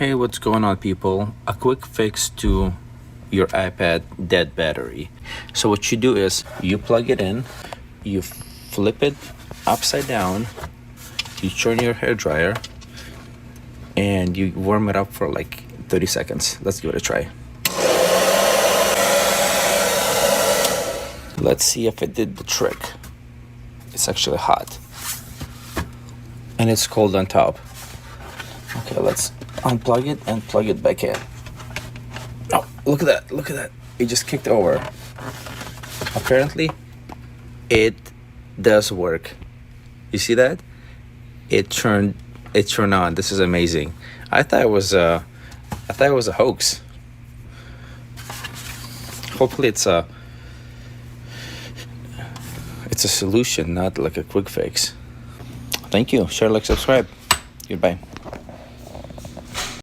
Hey, what's going on, people? A quick fix to your iPad dead battery. So what you do is you plug it in, you flip it upside down, you turn your hair dryer, and you warm it up for like 30 seconds. Let's give it a try. Let's see if it did the trick. It's actually hot. And it's cold on top. Okay, let's unplug it and plug it back in. Oh, look at that, look at that. It just kicked over. Apparently, it does work. You see that? It turned on. This is amazing. I thought it was a hoax. Hopefully it's a solution, not like a quick fix. Thank you. Share, like, subscribe. Goodbye.